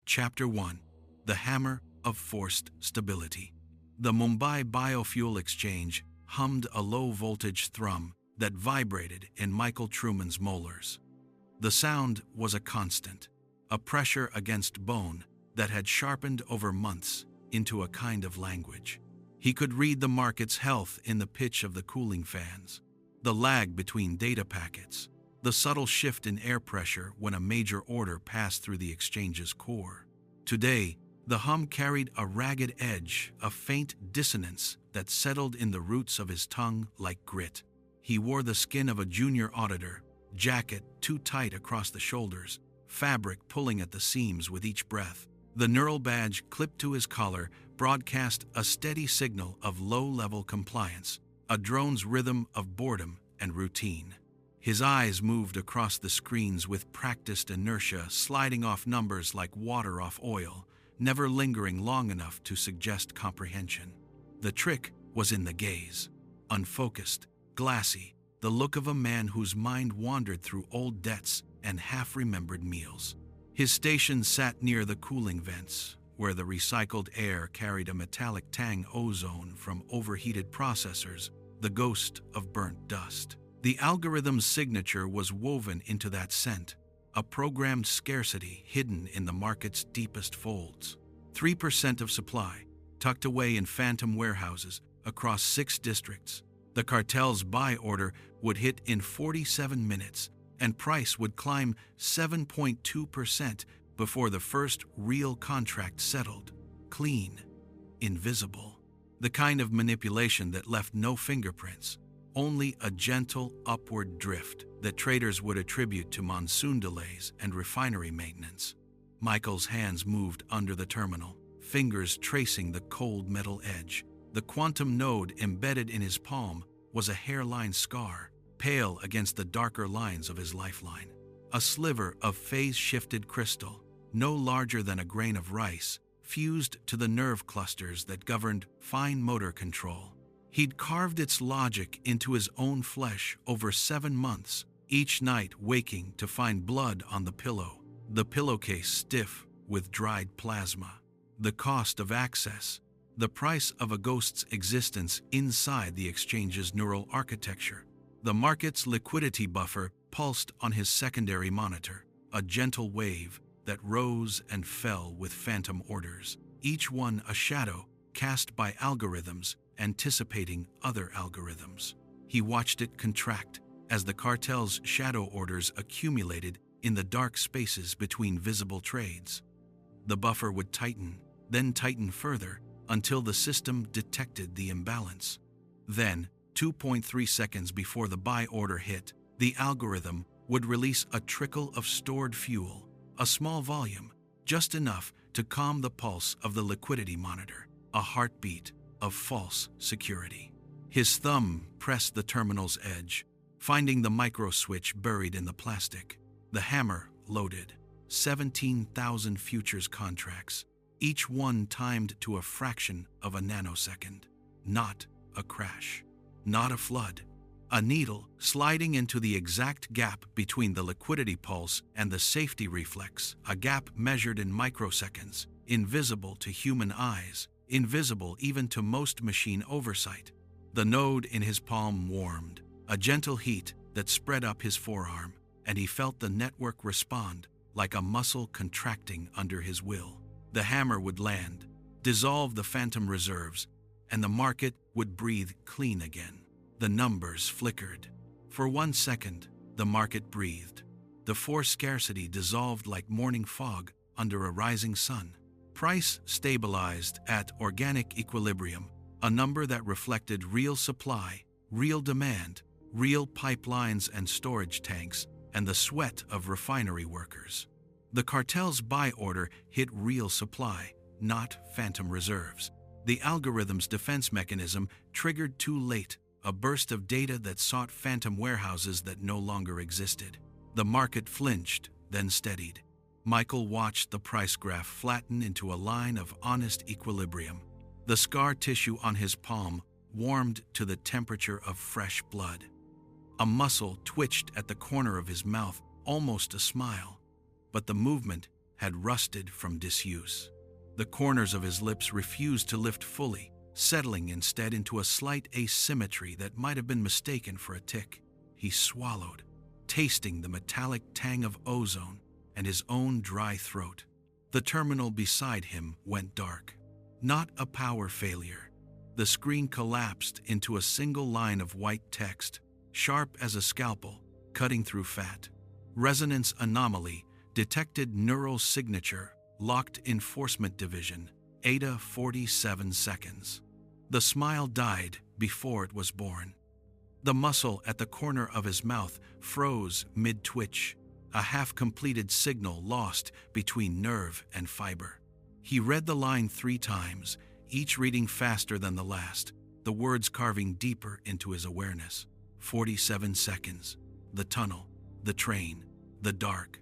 Chapter 1: The Hammer of Forced Stability. The Mumbai Biofuel Exchange hummed a low-voltage thrum that vibrated in Michael Truman's molars. The sound was a constant, a pressure against bone that had sharpened over months into a kind of language. He could read the market's health in the pitch of the cooling fans, the lag between data packets, the subtle shift in air pressure when a major order passed through the exchange's core. Today, the hum carried a ragged edge, a faint dissonance that settled in the roots of his tongue like grit. He wore the skin of a junior auditor, jacket too tight across the shoulders, fabric pulling at the seams with each breath. The neural badge clipped to his collar broadcast a steady signal of low-level compliance, a drone's rhythm of boredom and routine. His eyes moved across the screens with practiced inertia, sliding off numbers like water off oil, never lingering long enough to suggest comprehension. The trick was in the gaze. Unfocused, glassy, the look of a man whose mind wandered through old debts and half-remembered meals. His station sat near the cooling vents, where the recycled air carried a metallic tang ozone from overheated processors, the ghost of burnt dust. The algorithm's signature was woven into that scent, a programmed scarcity hidden in the market's deepest folds. 3% of supply, tucked away in phantom warehouses across 6 districts. The cartel's buy order would hit in 47 minutes, and price would climb 7.2% before the first real contract settled. Clean, invisible. The kind of manipulation that left no fingerprints, only a gentle upward drift that traders would attribute to monsoon delays and refinery maintenance. Michael's hands moved under the terminal, fingers tracing the cold metal edge. The quantum node embedded in his palm was a hairline scar, pale against the darker lines of his lifeline. A sliver of phase-shifted crystal, no larger than a grain of rice, fused to the nerve clusters that governed fine motor control. He'd carved its logic into his own flesh over 7 months, each night waking to find blood on the pillowcase stiff with dried plasma. The cost of access, the price of a ghost's existence inside the exchange's neural architecture. The market's liquidity buffer pulsed on his secondary monitor, a gentle wave that rose and fell with phantom orders, each one a shadow cast by algorithms anticipating other algorithms. He watched it contract as the cartel's shadow orders accumulated in the dark spaces between visible trades. The buffer would tighten, then tighten further, until the system detected the imbalance. Then, 2.3 seconds before the buy order hit, the algorithm would release a trickle of stored fuel, a small volume, just enough to calm the pulse of the liquidity monitor, a heartbeat of false security. His thumb pressed the terminal's edge, finding the micro switch buried in the plastic. The hammer loaded. 17,000 futures contracts, each one timed to a fraction of a nanosecond. Not a crash. Not a flood. A needle sliding into the exact gap between the liquidity pulse and the safety reflex, a gap measured in microseconds, invisible to human eyes, invisible even to most machine oversight. The node in his palm warmed, a gentle heat that spread up his forearm, and he felt the network respond like a muscle contracting under his will. The hammer would land, dissolve the phantom reserves, and the market would breathe clean again. The numbers flickered. For 1 second, the market breathed. The forced scarcity dissolved like morning fog under a rising sun. Price stabilized at organic equilibrium, a number that reflected real supply, real demand, real pipelines and storage tanks, and the sweat of refinery workers. The cartel's buy order hit real supply, not phantom reserves. The algorithm's defense mechanism triggered too late, a burst of data that sought phantom warehouses that no longer existed. The market flinched, then steadied. Michael watched the price graph flatten into a line of honest equilibrium. The scar tissue on his palm warmed to the temperature of fresh blood. A muscle twitched at the corner of his mouth, almost a smile, but the movement had rusted from disuse. The corners of his lips refused to lift fully, settling instead into a slight asymmetry that might have been mistaken for a tic. He swallowed, tasting the metallic tang of ozone and his own dry throat. The terminal beside him went dark. Not a power failure. The screen collapsed into a single line of white text, sharp as a scalpel, cutting through fat. Resonance anomaly, detected neural signature, locked enforcement division, ADA 47 seconds. The smile died before it was born. The muscle at the corner of his mouth froze mid-twitch, a half-completed signal lost between nerve and fiber. He read the line 3 times, each reading faster than the last, the words carving deeper into his awareness. 47 seconds. The tunnel, the train, the dark.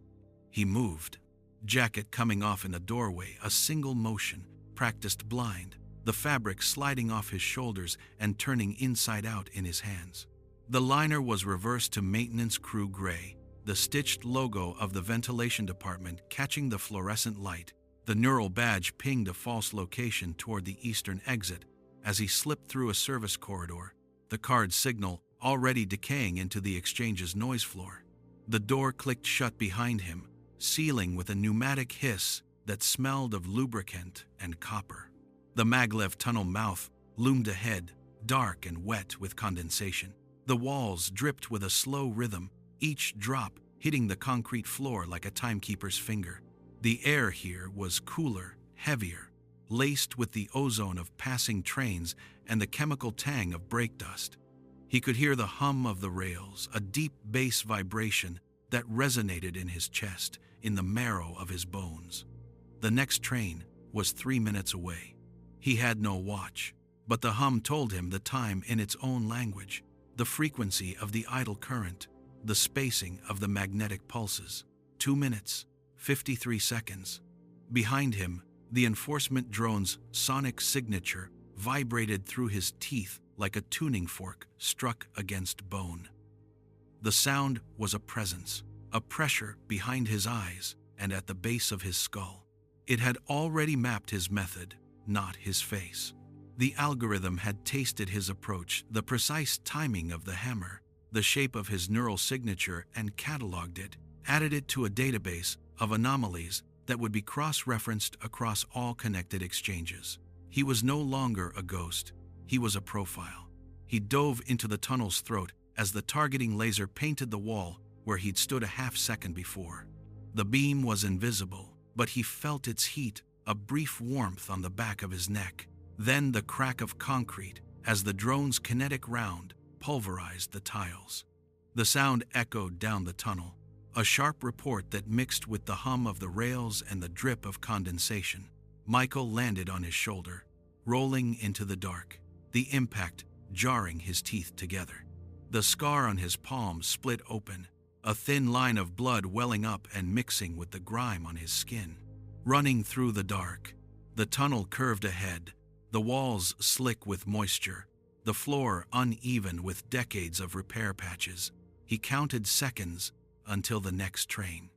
He moved. Jacket coming off in a doorway, a single motion, practiced blind, the fabric sliding off his shoulders and turning inside out in his hands. The liner was reversed to maintenance crew gray, the stitched logo of the ventilation department catching the fluorescent light. The neural badge pinged a false location toward the eastern exit as he slipped through a service corridor, the card signal already decaying into the exchange's noise floor. The door clicked shut behind him, sealing with a pneumatic hiss that smelled of lubricant and copper. The maglev tunnel mouth loomed ahead, dark and wet with condensation. The walls dripped with a slow rhythm, each drop hitting the concrete floor like a timekeeper's finger. The air here was cooler, heavier, laced with the ozone of passing trains and the chemical tang of brake dust. He could hear the hum of the rails, a deep bass vibration that resonated in his chest, in the marrow of his bones. The next train was 3 minutes away. He had no watch, but the hum told him the time in its own language, the frequency of the idle current, the spacing of the magnetic pulses. 2 minutes, 53 seconds. Behind him, the enforcement drone's sonic signature vibrated through his teeth like a tuning fork struck against bone. The sound was a presence, a pressure behind his eyes and at the base of his skull. It had already mapped his method, not his face. The algorithm had tasted his approach, the precise timing of the hammer, the shape of his neural signature, and cataloged it, added it to a database of anomalies that would be cross-referenced across all connected exchanges. He was no longer a ghost. He was a profile. He dove into the tunnel's throat as the targeting laser painted the wall where he'd stood a half-second before. The beam was invisible, but he felt its heat, a brief warmth on the back of his neck. Then the crack of concrete as the drone's kinetic round pulverized the tiles. The sound echoed down the tunnel, a sharp report that mixed with the hum of the rails and the drip of condensation. Michael landed on his shoulder, rolling into the dark, the impact jarring his teeth together. The scar on his palm split open, a thin line of blood welling up and mixing with the grime on his skin. Running through the dark, the tunnel curved ahead, the walls slick with moisture, the floor uneven with decades of repair patches. He counted seconds until the next train.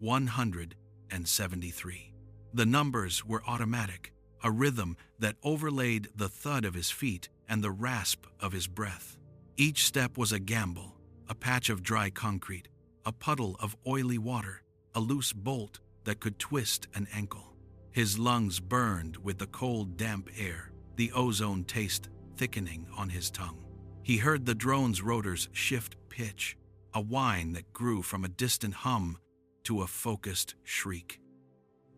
173. The numbers were automatic, a rhythm that overlaid the thud of his feet and the rasp of his breath. Each step was a gamble, a patch of dry concrete, a puddle of oily water, a loose bolt that could twist an ankle. His lungs burned with the cold, damp air, the ozone taste thickening on his tongue. He heard the drone's rotors shift pitch, a whine that grew from a distant hum to a focused shriek.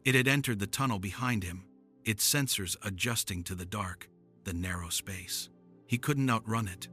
It had entered the tunnel behind him, its sensors adjusting to the dark, the narrow space. He couldn't outrun it.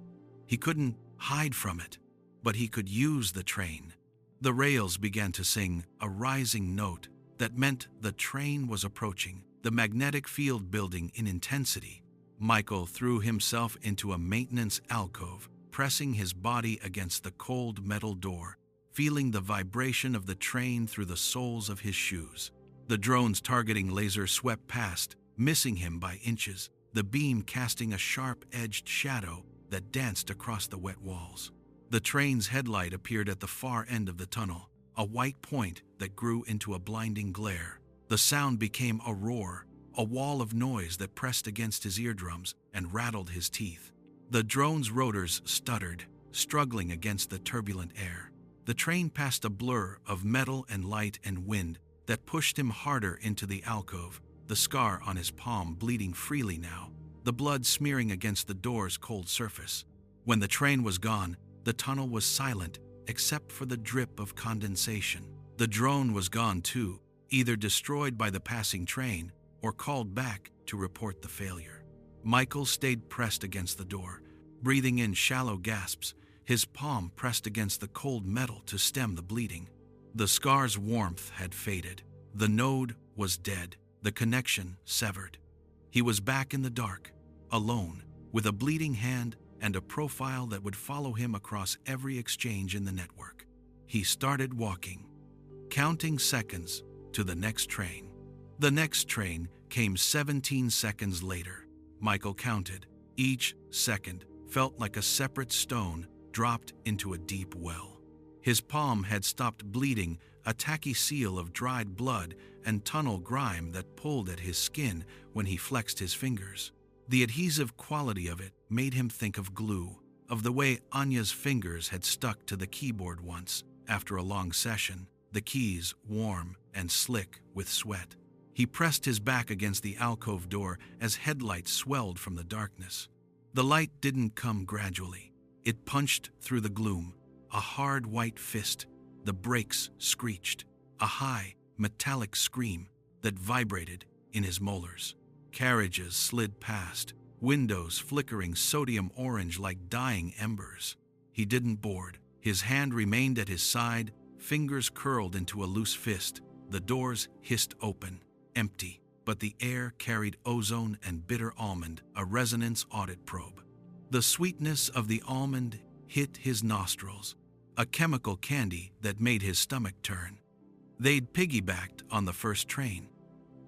He couldn't hide from it, but he could use the train. The rails began to sing a rising note that meant the train was approaching, the magnetic field building in intensity. Michael threw himself into a maintenance alcove, pressing his body against the cold metal door, feeling the vibration of the train through the soles of his shoes. The drone's targeting laser swept past, missing him by inches, the beam casting a sharp-edged shadow that danced across the wet walls. The train's headlight appeared at the far end of the tunnel, a white point that grew into a blinding glare. The sound became a roar, a wall of noise that pressed against his eardrums and rattled his teeth. The drone's rotors stuttered, struggling against the turbulent air. The train passed a blur of metal and light and wind that pushed him harder into the alcove, the scar on his palm bleeding freely now, the blood smearing against the door's cold surface. When the train was gone, the tunnel was silent except for the drip of condensation. The drone was gone too, either destroyed by the passing train or called back to report the failure. Michael stayed pressed against the door, breathing in shallow gasps, his palm pressed against the cold metal to stem the bleeding. The scar's warmth had faded. The node was dead, the connection severed. He was back in the dark, alone, with a bleeding hand and a profile that would follow him across every exchange in the network. He started walking, counting seconds to the next train. The next train came 17 seconds later. Michael counted. Each second felt like a separate stone dropped into a deep well. His palm had stopped bleeding, a tacky seal of dried blood and tunnel grime that pulled at his skin when he flexed his fingers. The adhesive quality of it made him think of glue, of the way Anya's fingers had stuck to the keyboard once, after a long session, the keys warm and slick with sweat. He pressed his back against the alcove door as headlights swelled from the darkness. The light didn't come gradually. It punched through the gloom, a hard white fist. The brakes screeched, a high, metallic scream that vibrated in his molars. Carriages slid past, windows flickering sodium orange like dying embers. He didn't board. His hand remained at his side, fingers curled into a loose fist. The doors hissed open, empty, but the air carried ozone and bitter almond, a resonance audit probe. The sweetness of the almond hit his nostrils, a chemical candy that made his stomach turn. They'd piggybacked on the first train.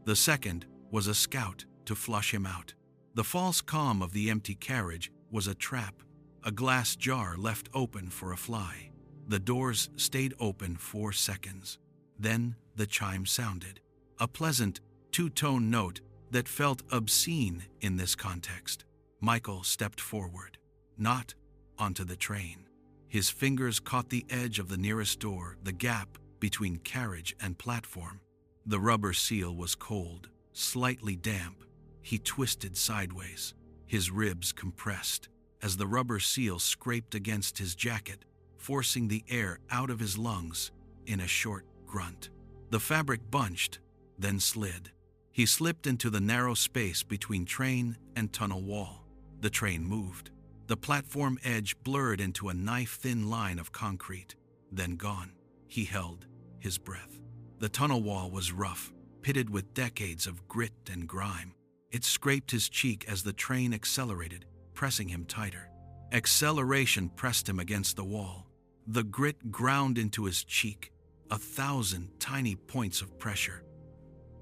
The second was a scout to flush him out. The false calm of the empty carriage was a trap, a glass jar left open for a fly. The doors stayed open 4 seconds. Then the chime sounded, a pleasant, two-tone note that felt obscene in this context. Michael stepped forward, not onto the train. His fingers caught the edge of the nearest door, the gap between carriage and platform. The rubber seal was cold, slightly damp. He twisted sideways, his ribs compressed, as the rubber seal scraped against his jacket, forcing the air out of his lungs in a short grunt. The fabric bunched, then slid. He slipped into the narrow space between train and tunnel wall. The train moved. The platform edge blurred into a knife-thin line of concrete, then gone. He held his breath. The tunnel wall was rough, pitted with decades of grit and grime. It scraped his cheek as the train accelerated, pressing him tighter. Acceleration pressed him against the wall. The grit ground into his cheek, 1,000 tiny points of pressure.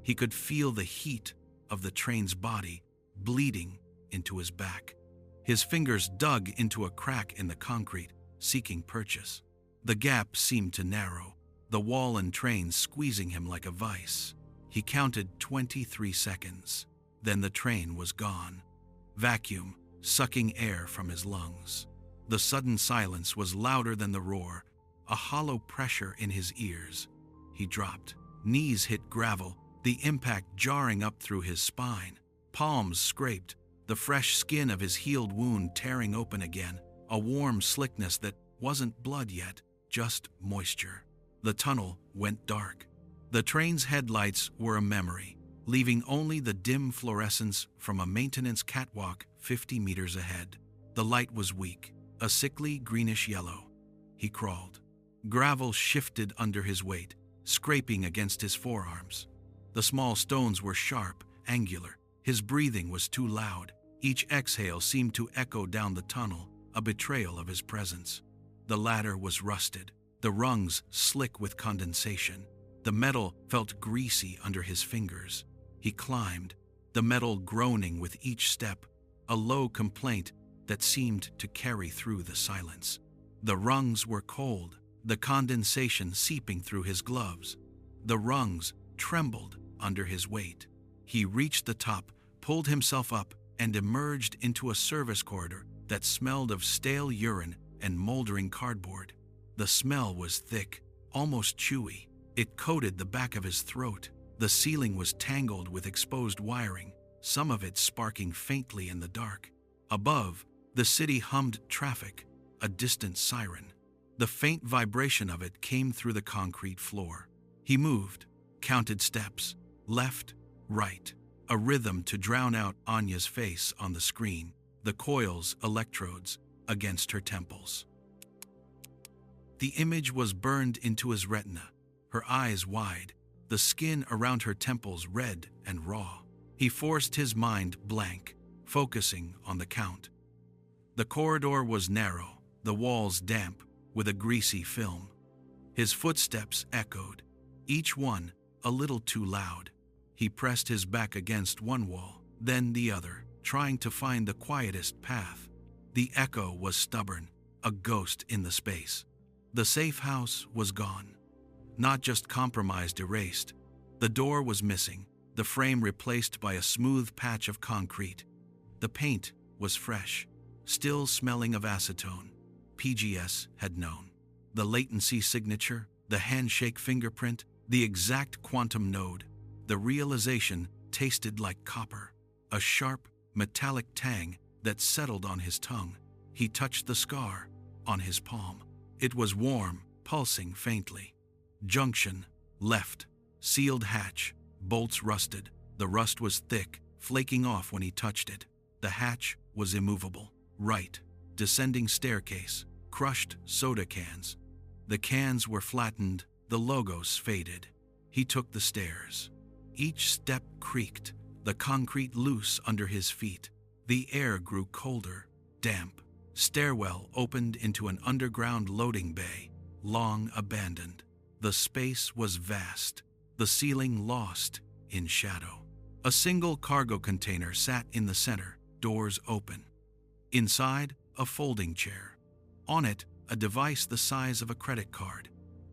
He could feel the heat of the train's body bleeding into his back. His fingers dug into a crack in the concrete, seeking purchase. The gap seemed to narrow, the wall and train squeezing him like a vice. He counted 23 seconds. Then the train was gone. Vacuum, sucking air from his lungs. The sudden silence was louder than the roar, a hollow pressure in his ears. He dropped. Knees hit gravel, the impact jarring up through his spine. Palms scraped, the fresh skin of his healed wound tearing open again, a warm slickness that wasn't blood yet, just moisture. The tunnel went dark. The train's headlights were a memory, leaving only the dim fluorescence from a maintenance catwalk 50 meters ahead. The light was weak, a sickly greenish yellow. He crawled. Gravel shifted under his weight, scraping against his forearms. The small stones were sharp, angular. His breathing was too loud. Each exhale seemed to echo down the tunnel, a betrayal of his presence. The ladder was rusted, the rungs slick with condensation. The metal felt greasy under his fingers. He climbed, the metal groaning with each step, a low complaint that seemed to carry through the silence. The rungs were cold, the condensation seeping through his gloves. The rungs trembled under his weight. He reached the top, pulled himself up, and emerged into a service corridor that smelled of stale urine and moldering cardboard. The smell was thick, almost chewy. It coated the back of his throat. The ceiling was tangled with exposed wiring, some of it sparking faintly in the dark. Above, the city hummed traffic, a distant siren. The faint vibration of it came through the concrete floor. He moved, counted steps, left, right, a rhythm to drown out Anya's face on the screen, the coils, electrodes, against her temples. The image was burned into his retina, her eyes wide, the skin around her temples red and raw. He forced his mind blank, focusing on the count. The corridor was narrow, the walls damp, with a greasy film. His footsteps echoed, each one a little too loud. He pressed his back against one wall, then the other, trying to find the quietest path. The echo was stubborn, a ghost in the space. The safe house was gone. Not just compromised, erased. The door was missing, the frame replaced by a smooth patch of concrete. The paint was fresh, still smelling of acetone. PGS had known. The latency signature, the handshake fingerprint, the exact quantum node. The realization tasted like copper, a sharp, metallic tang that settled on his tongue. He touched the scar on his palm. It was warm, pulsing faintly. Junction, left, sealed hatch, bolts rusted. The rust was thick, flaking off when he touched it. The hatch was immovable. Right, descending staircase, crushed soda cans. The cans were flattened, the logos faded. He took the stairs. Each step creaked, the concrete loose under his feet. The air grew colder, damp. Stairwell opened into an underground loading bay, long abandoned. The space was vast, the ceiling lost in shadow. A single cargo container sat in the center, doors open. Inside, a folding chair. On it, a device the size of a credit card,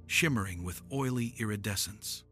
shimmering with oily iridescence.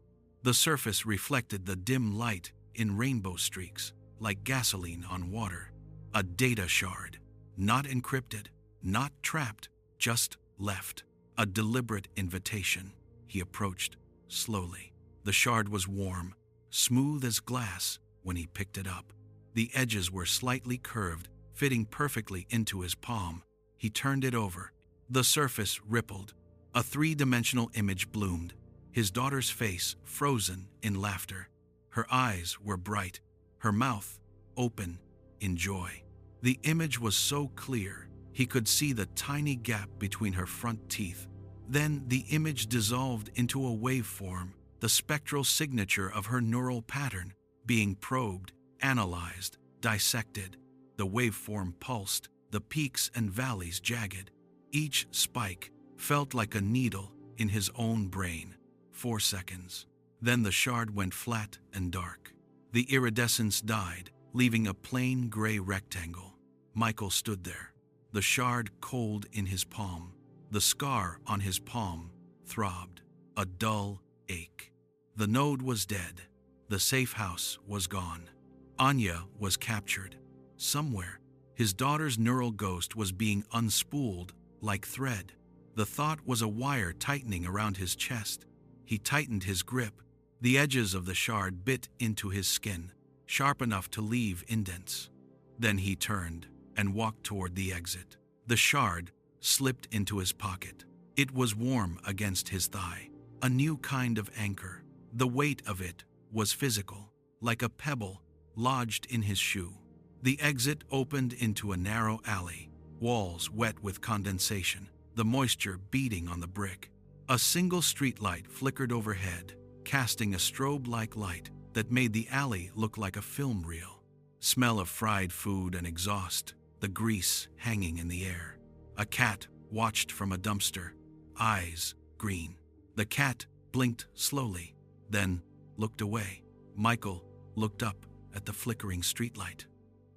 The surface reflected the dim light in rainbow streaks, like gasoline on water. A data shard, not encrypted, not trapped, just left. A deliberate invitation. He approached slowly. The shard was warm, smooth as glass when he picked it up. The edges were slightly curved, fitting perfectly into his palm. He turned it over. The surface rippled. A three-dimensional image bloomed. His daughter's face frozen in laughter. Her eyes were bright, her mouth open in joy. The image was so clear, he could see the tiny gap between her front teeth. Then the image dissolved into a waveform, the spectral signature of her neural pattern, being probed, analyzed, dissected. The waveform pulsed, the peaks and valleys jagged. Each spike felt like a needle in his own brain. 4 seconds. Then the shard went flat and dark. The iridescence died, leaving a plain gray rectangle. Michael stood there, the shard cold in his palm. The scar on his palm throbbed, a dull ache. The node was dead. The safe house was gone. Anya was captured. Somewhere, his daughter's neural ghost was being unspooled like thread. The thought was a wire tightening around his chest. He tightened his grip. The edges of the shard bit into his skin, sharp enough to leave indents. Then he turned and walked toward the exit. The shard slipped into his pocket. It was warm against his thigh, a new kind of anchor. The weight of it was physical, like a pebble lodged in his shoe. The exit opened into a narrow alley, walls wet with condensation, the moisture beading on the brick. A single streetlight flickered overhead, casting a strobe-like light that made the alley look like a film reel. Smell of fried food and exhaust, the grease hanging in the air. A cat watched from a dumpster, eyes green. The cat blinked slowly, then looked away. Michael looked up at the flickering streetlight.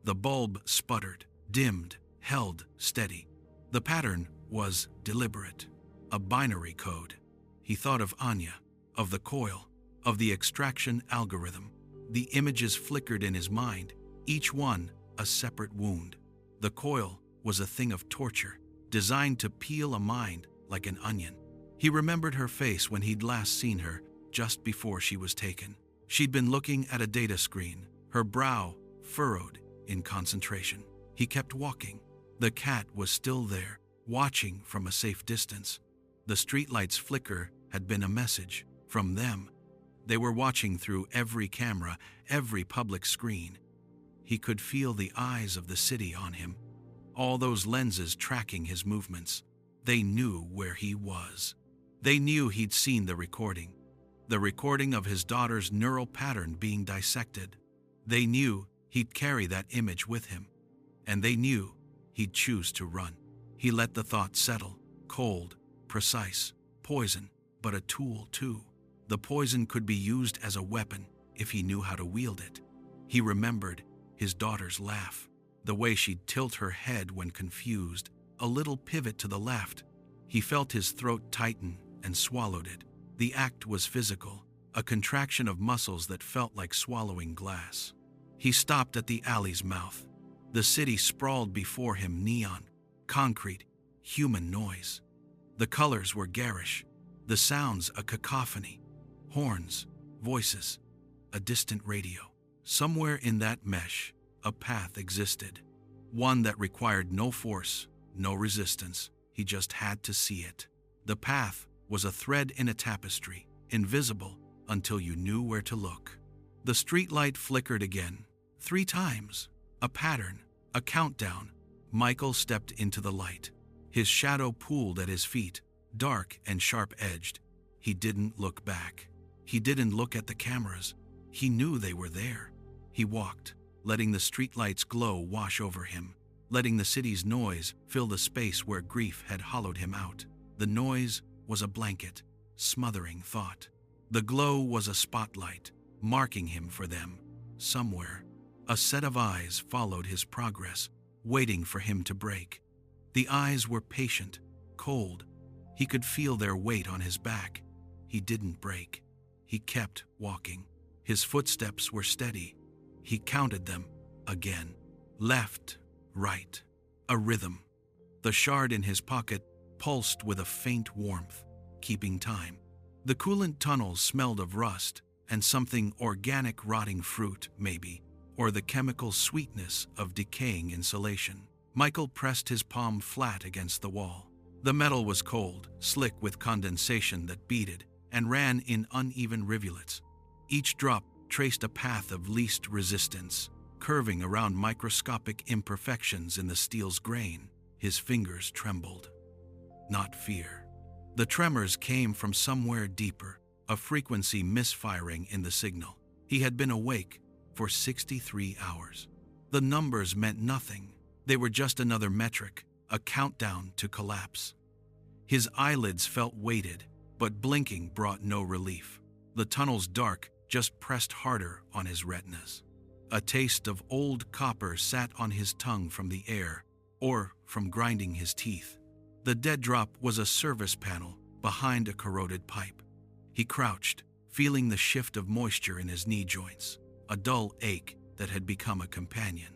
The bulb sputtered, dimmed, held steady. The pattern was deliberate. a binary code. He thought of Anya, of the coil, of the extraction algorithm. The images flickered in his mind, each one a separate wound. The coil was a thing of torture, designed to peel a mind like an onion. He remembered her face when he'd last seen her, just before she was taken. She'd been looking at a data screen, her brow furrowed in concentration. He kept walking. The cat was still there, watching from a safe distance. The streetlight's flicker had been a message from them. They were watching through every camera, every public screen. He could feel the eyes of the city on him, all those lenses tracking his movements. They knew where he was. They knew he'd seen the recording of his daughter's neural pattern being dissected. They knew he'd carry that image with him, and they knew he'd choose to run. He let the thought settle, cold, precise, poison, but a tool too. The poison could be used as a weapon if he knew how to wield it. He remembered his daughter's laugh, the way she'd tilt her head when confused, a little pivot to the left. He felt his throat tighten and swallowed it. The act was physical, a contraction of muscles that felt like swallowing glass. He stopped at the alley's mouth. The city sprawled before him, neon, concrete, human noise. The colors were garish, the sounds a cacophony. Horns, voices, a distant radio. Somewhere in that mesh, a path existed. One that required no force, no resistance. He just had to see it. The path was a thread in a tapestry, invisible until you knew where to look. The streetlight flickered again, 3 times. A pattern, a countdown. Michael stepped into the light. His shadow pooled at his feet, dark and sharp-edged. He didn't look back. He didn't look at the cameras. He knew they were there. He walked, letting the streetlight's glow wash over him, letting the city's noise fill the space where grief had hollowed him out. The noise was a blanket, smothering thought. The glow was a spotlight, marking him for them. Somewhere, a set of eyes followed his progress, waiting for him to break. The eyes were patient, cold. He could feel their weight on his back. He didn't break. He kept walking. His footsteps were steady. He counted them again. Left, right, a rhythm. The shard in his pocket pulsed with a faint warmth, keeping time. The coolant tunnels smelled of rust and something organic, rotting fruit, maybe, or the chemical sweetness of decaying insulation. Michael pressed his palm flat against the wall. The metal was cold, slick with condensation that beaded and ran in uneven rivulets. Each drop traced a path of least resistance, curving around microscopic imperfections in the steel's grain. His fingers trembled. Not fear. The tremors came from somewhere deeper, a frequency misfiring in the signal. He had been awake for 63 hours. The numbers meant nothing. They were just another metric, a countdown to collapse. His eyelids felt weighted, but blinking brought no relief. The tunnel's dark just pressed harder on his retinas. A taste of old copper sat on his tongue from the air, or from grinding his teeth. The dead drop was a service panel behind a corroded pipe. He crouched, feeling the shift of moisture in his knee joints, a dull ache that had become a companion.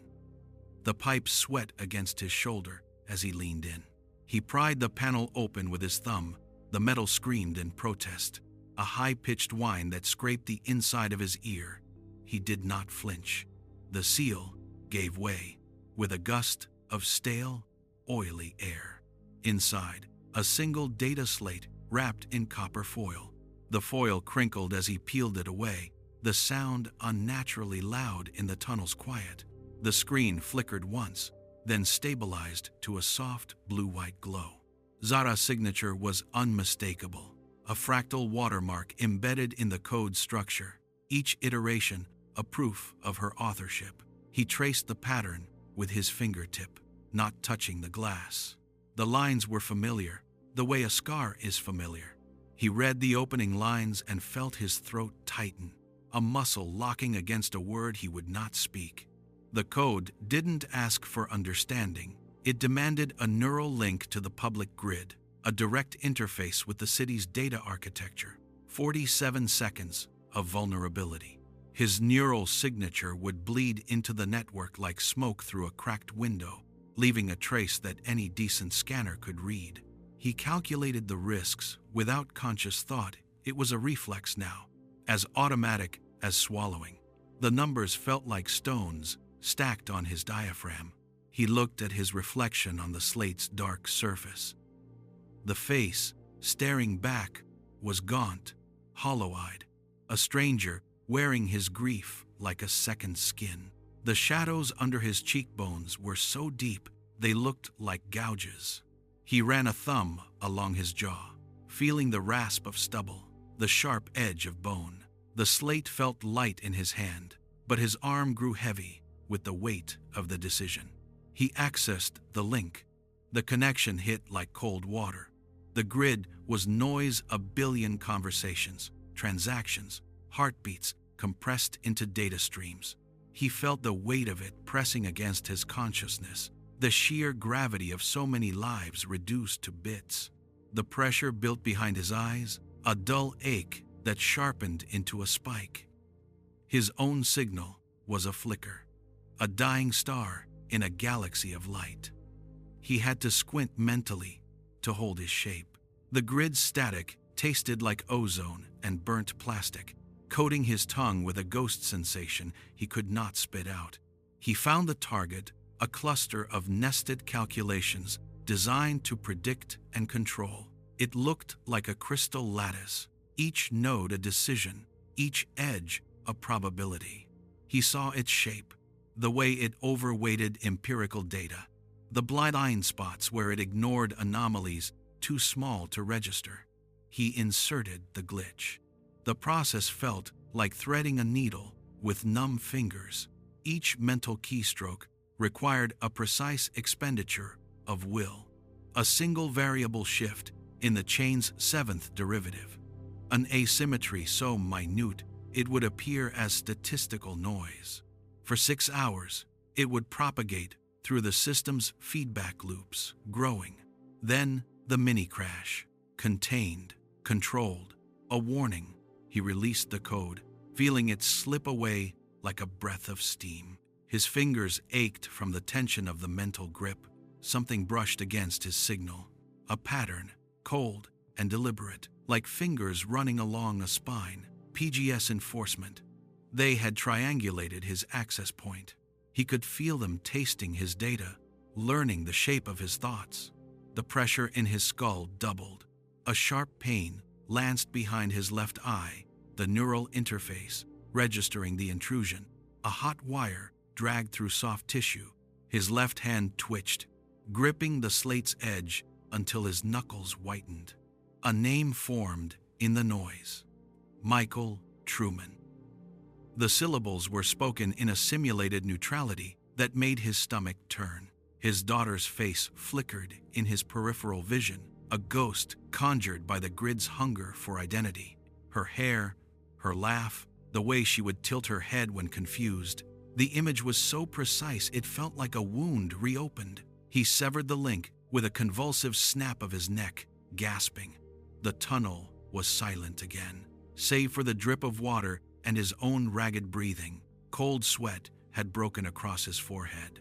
The pipe sweat against his shoulder as he leaned in. He pried the panel open with his thumb. The metal screamed in protest, a high-pitched whine that scraped the inside of his ear. He did not flinch. The seal gave way, with a gust of stale, oily air. Inside, a single data slate wrapped in copper foil. The foil crinkled as he peeled it away, the sound unnaturally loud in the tunnel's quiet. The screen flickered once, then stabilized to a soft blue-white glow. Zara's signature was unmistakable, a fractal watermark embedded in the code structure, each iteration a proof of her authorship. He traced the pattern with his fingertip, not touching the glass. The lines were familiar, the way a scar is familiar. He read the opening lines and felt his throat tighten, a muscle locking against a word he would not speak. The code didn't ask for understanding. It demanded a neural link to the public grid, a direct interface with the city's data architecture. 47 seconds of vulnerability. His neural signature would bleed into the network like smoke through a cracked window, leaving a trace that any decent scanner could read. He calculated the risks without conscious thought. It was a reflex now, as automatic as swallowing. The numbers felt like stones stacked on his diaphragm. He looked at his reflection on the slate's dark surface. The face, staring back, was gaunt, hollow-eyed, a stranger wearing his grief like a second skin. The shadows under his cheekbones were so deep they looked like gouges. He ran a thumb along his jaw, feeling the rasp of stubble, the sharp edge of bone. The slate felt light in his hand, but his arm grew heavy with the weight of the decision. He accessed the link. The connection hit like cold water. The grid was noise, a billion conversations, transactions, heartbeats compressed into data streams. He felt the weight of it pressing against his consciousness, the sheer gravity of so many lives reduced to bits. The pressure built behind his eyes, a dull ache that sharpened into a spike. His own signal was a flicker, a dying star in a galaxy of light. He had to squint mentally to hold his shape. The grid's static tasted like ozone and burnt plastic, coating his tongue with a ghost sensation he could not spit out. He found the target, a cluster of nested calculations designed to predict and control. It looked like a crystal lattice, each node a decision, each edge a probability. He saw its shape, the way it overweighted empirical data, the blind spots where it ignored anomalies too small to register. He inserted the glitch. The process felt like threading a needle with numb fingers. Each mental keystroke required a precise expenditure of will, a single variable shift in the chain's seventh derivative, an asymmetry so minute it would appear as statistical noise. For 6 hours, it would propagate through the system's feedback loops, growing. Then the mini-crash, contained, controlled, a warning. He released the code, feeling it slip away like a breath of steam. His fingers ached from the tension of the mental grip. Something brushed against his signal, a pattern, cold and deliberate, like fingers running along a spine. PGS enforcement. They had triangulated his access point. He could feel them tasting his data, learning the shape of his thoughts. The pressure in his skull doubled. A sharp pain lanced behind his left eye, the neural interface registering the intrusion. A hot wire dragged through soft tissue. His left hand twitched, gripping the slate's edge until his knuckles whitened. A name formed in the noise. Michael Truman. The syllables were spoken in a simulated neutrality that made his stomach turn. His daughter's face flickered in his peripheral vision, a ghost conjured by the grid's hunger for identity. Her hair, her laugh, the way she would tilt her head when confused. The image was so precise it felt like a wound reopened. He severed the link with a convulsive snap of his neck, gasping. The tunnel was silent again, save for the drip of water and his own ragged breathing. Cold sweat had broken across his forehead.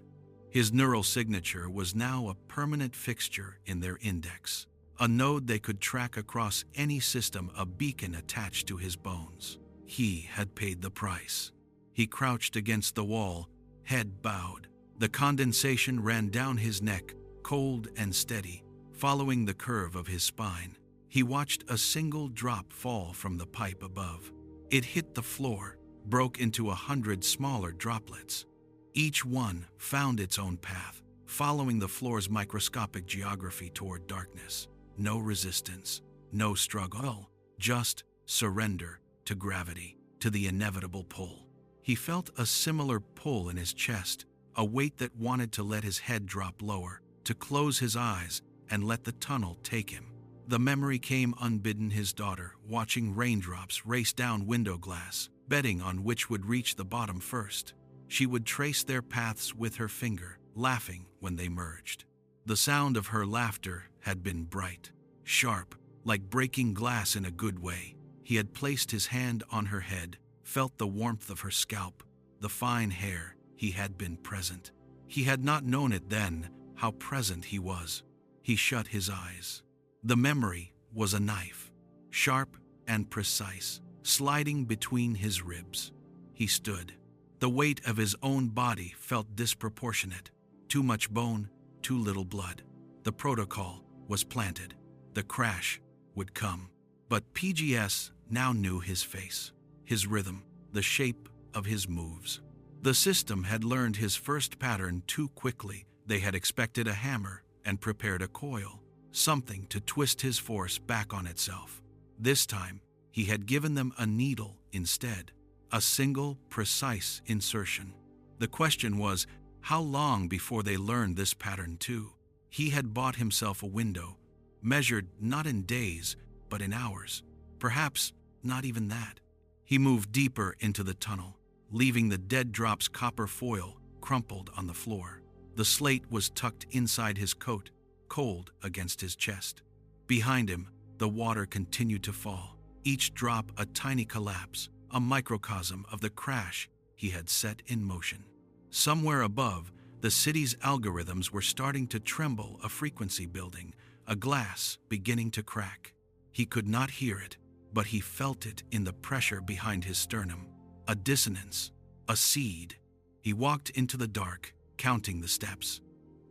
His neural signature was now a permanent fixture in their index, a node they could track across any system, a beacon attached to his bones. He had paid the price. He crouched against the wall, head bowed. The condensation ran down his neck, cold and steady, following the curve of his spine. He watched a single drop fall from the pipe above. It hit the floor, broke into 100 smaller droplets. Each one found its own path, following the floor's microscopic geography toward darkness. No resistance, no struggle, just surrender to gravity, to the inevitable pull. He felt a similar pull in his chest, a weight that wanted to let his head drop lower, to close his eyes and let the tunnel take him. The memory came unbidden, his daughter, watching raindrops race down window glass, betting on which would reach the bottom first. She would trace their paths with her finger, laughing when they merged. The sound of her laughter had been bright, sharp, like breaking glass in a good way. He had placed his hand on her head, felt the warmth of her scalp, the fine hair. He had been present. He had not known it then, how present he was. He shut his eyes. The memory was a knife, sharp and precise, sliding between his ribs. He stood. The weight of his own body felt disproportionate. Too much bone, too little blood. The protocol was planted. The crash would come. But PGS now knew his face, his rhythm, the shape of his moves. The system had learned his first pattern too quickly. They had expected a hammer and prepared a coil, something to twist his force back on itself. This time, he had given them a needle instead, a single, precise insertion. The question was, how long before they learned this pattern too? He had bought himself a window, measured not in days, but in hours. Perhaps not even that. He moved deeper into the tunnel, leaving the dead drop's copper foil crumpled on the floor. The slate was tucked inside his coat, cold against his chest. Behind him, the water continued to fall, each drop a tiny collapse, a microcosm of the crash he had set in motion. Somewhere above, the city's algorithms were starting to tremble, a frequency building, a glass beginning to crack. He could not hear it, but he felt it in the pressure behind his sternum. A dissonance, a seed. He walked into the dark, counting the steps.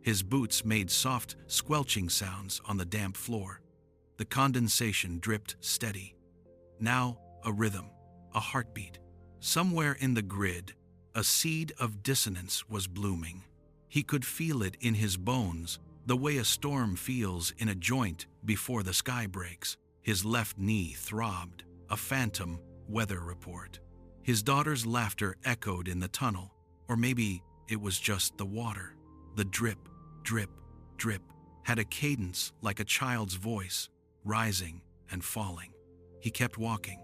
His boots made soft, squelching sounds on the damp floor. The condensation dripped steady. Now, a rhythm, a heartbeat. Somewhere in the grid, a seed of dissonance was blooming. He could feel it in his bones, the way a storm feels in a joint before the sky breaks. His left knee throbbed, a phantom weather report. His daughter's laughter echoed in the tunnel, or maybe it was just the water. The drip, drip, drip had a cadence like a child's voice, rising and falling. He kept walking.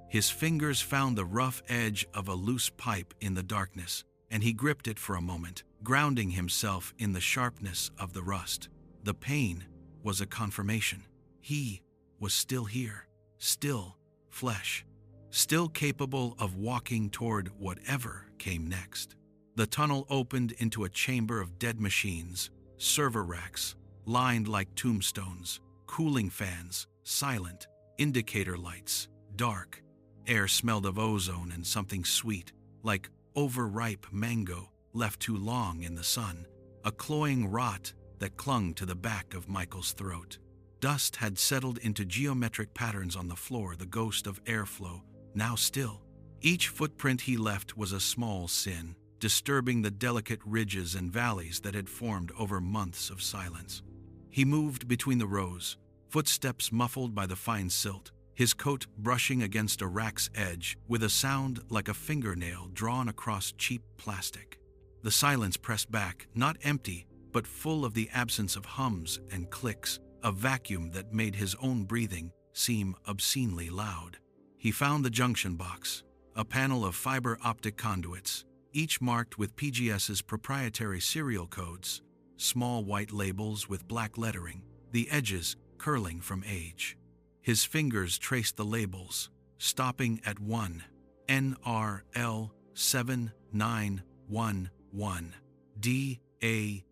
His fingers found the rough edge of a loose pipe in the darkness, and he gripped it for a moment, grounding himself in the sharpness of the rust. The pain was a confirmation. He was still here, still flesh, still capable of walking toward whatever came next. The tunnel opened into a chamber of dead machines, server racks, lined like tombstones, cooling fans, silent, indicator lights, dark. Air smelled of ozone and something sweet, like overripe mango left too long in the sun, a cloying rot that clung to the back of Michael's throat. Dust had settled into geometric patterns on the floor, the ghost of airflow, now still. Each footprint he left was a small sin, disturbing the delicate ridges and valleys that had formed over months of silence. He moved between the rows, footsteps muffled by the fine silt, his coat brushing against a rack's edge with a sound like a fingernail drawn across cheap plastic. The silence pressed back, not empty, but full of the absence of hums and clicks, a vacuum that made his own breathing seem obscenely loud. He found the junction box, a panel of fiber optic conduits, each marked with PGS's proprietary serial codes, small white labels with black lettering, the edges curling from age. His fingers traced the labels, stopping at 1, NRL 7911, DAUGHTER.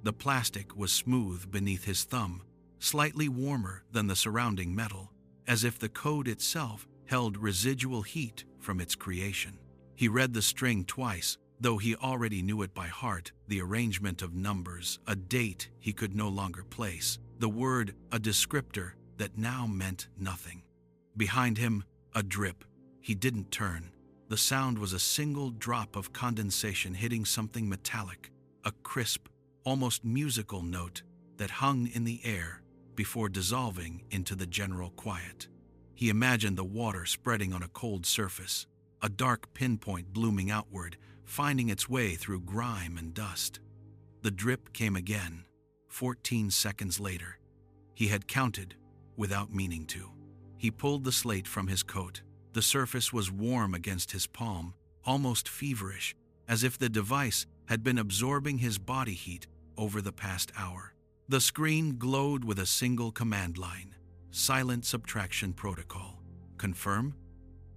The plastic was smooth beneath his thumb, slightly warmer than the surrounding metal, as if the code itself held residual heat from its creation. He read the string twice, though he already knew it by heart, the arrangement of numbers, a date he could no longer place, the word, a descriptor that now meant nothing. Behind him, a drip. He didn't turn. The sound was a single drop of condensation hitting something metallic, a crisp, almost musical note that hung in the air before dissolving into the general quiet. He imagined the water spreading on a cold surface, a dark pinpoint blooming outward, finding its way through grime and dust. The drip came again, 14 seconds later. He had counted without meaning to. He pulled the slate from his coat. The surface was warm against his palm, almost feverish, as if the device had been absorbing his body heat over the past hour. The screen glowed with a single command line: Silent Subtraction Protocol. Confirm?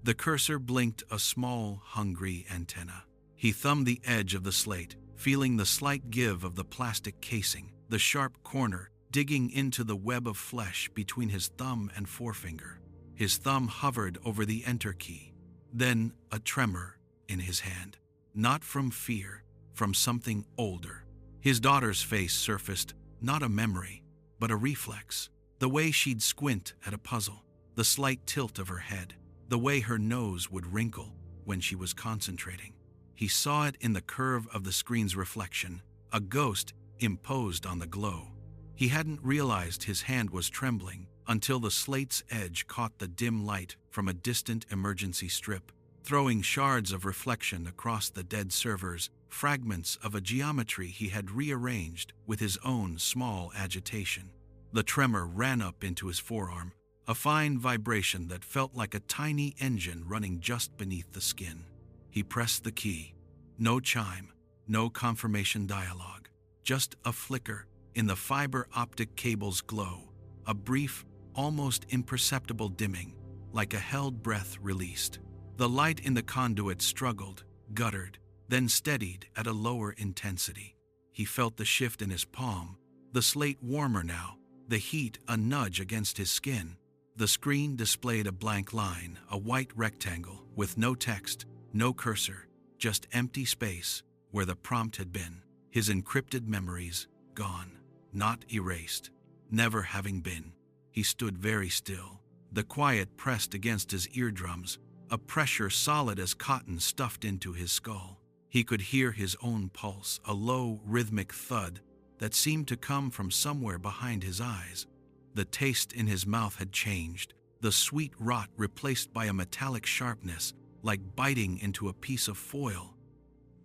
The cursor blinked a small, hungry antenna. He thumbed the edge of the slate, feeling the slight give of the plastic casing, the sharp corner digging into the web of flesh between his thumb and forefinger. His thumb hovered over the enter key. Then a tremor in his hand. Not from fear, from something older. His daughter's face surfaced, not a memory, but a reflex. The way she'd squint at a puzzle, the slight tilt of her head, the way her nose would wrinkle when she was concentrating. He saw it in the curve of the screen's reflection, a ghost imposed on the glow. He hadn't realized his hand was trembling until the slate's edge caught the dim light from a distant emergency strip, throwing shards of reflection across the dead servers, fragments of a geometry he had rearranged with his own small agitation. The tremor ran up into his forearm, a fine vibration that felt like a tiny engine running just beneath the skin. He pressed the key. No chime, no confirmation dialogue, just a flicker in the fiber optic cable's glow, a brief, almost imperceptible dimming, like a held breath released. The light in the conduit struggled, guttered, then steadied at a lower intensity. He felt the shift in his palm, the slate warmer now, the heat a nudge against his skin. The screen displayed a blank line, a white rectangle with no text, no cursor, just empty space where the prompt had been. His encrypted memories gone, not erased, never having been. He stood very still, the quiet pressed against his eardrums, a pressure solid as cotton stuffed into his skull. He could hear his own pulse, a low, rhythmic thud that seemed to come from somewhere behind his eyes. The taste in his mouth had changed, the sweet rot replaced by a metallic sharpness, like biting into a piece of foil.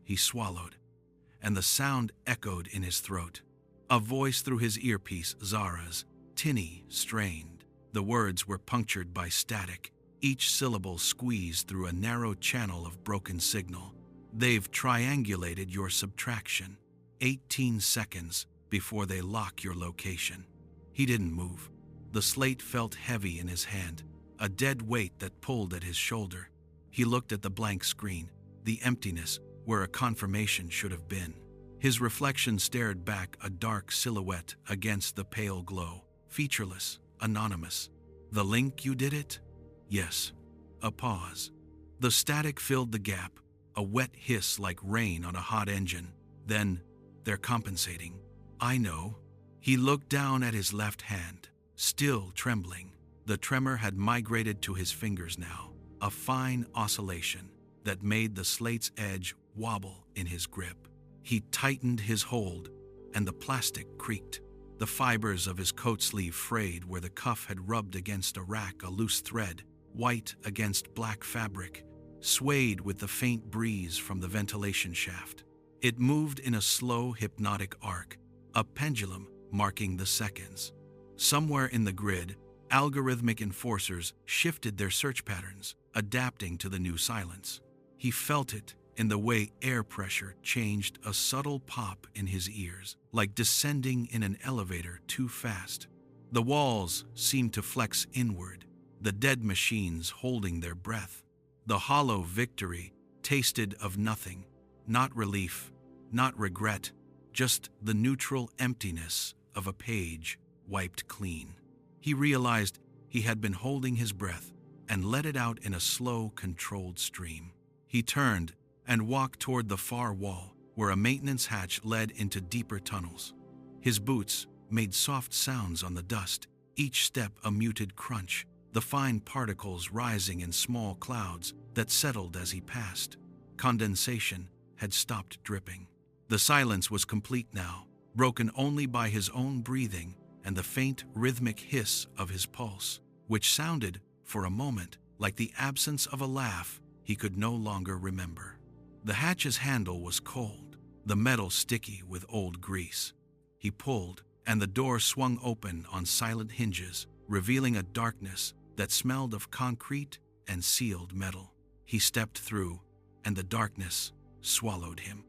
He swallowed, and the sound echoed in his throat. A voice through his earpiece, Zara's, tinny, strained. The words were punctured by static, each syllable squeezed through a narrow channel of broken signal. They've triangulated your subtraction. 18 seconds before they lock your location. He didn't move. The slate felt heavy in his hand, a dead weight that pulled at his shoulder. He looked at the blank screen, the emptiness where a confirmation should have been. His reflection stared back, a dark silhouette against the pale glow, featureless, anonymous. The link you did it? Yes. A pause. The static filled the gap, a wet hiss like rain on a hot engine. Then, they're compensating. I know. He looked down at his left hand, still trembling. The tremor had migrated to his fingers now, a fine oscillation that made the slate's edge wobble in his grip. He tightened his hold, and the plastic creaked. The fibers of his coat sleeve frayed where the cuff had rubbed against a rack, a loose thread, white against black fabric, swayed with the faint breeze from the ventilation shaft. It moved in a slow, hypnotic arc, a pendulum marking the seconds. Somewhere in the grid, algorithmic enforcers shifted their search patterns, adapting to the new silence. He felt it in the way air pressure changed, a subtle pop in his ears, like descending in an elevator too fast. The walls seemed to flex inward, the dead machines holding their breath. The hollow victory tasted of nothing, not relief, not regret, just the neutral emptiness of a page wiped clean. He realized he had been holding his breath and let it out in a slow, controlled stream. He turned and walked toward the far wall where a maintenance hatch led into deeper tunnels. His boots made soft sounds on the dust, each step a muted crunch, the fine particles rising in small clouds that settled as he passed. Condensation had stopped dripping. The silence was complete now, broken only by his own breathing and the faint rhythmic hiss of his pulse, which sounded, for a moment, like the absence of a laugh he could no longer remember. The hatch's handle was cold, the metal sticky with old grease. He pulled, and the door swung open on silent hinges, revealing a darkness that smelled of concrete and sealed metal. He stepped through, and the darkness swallowed him.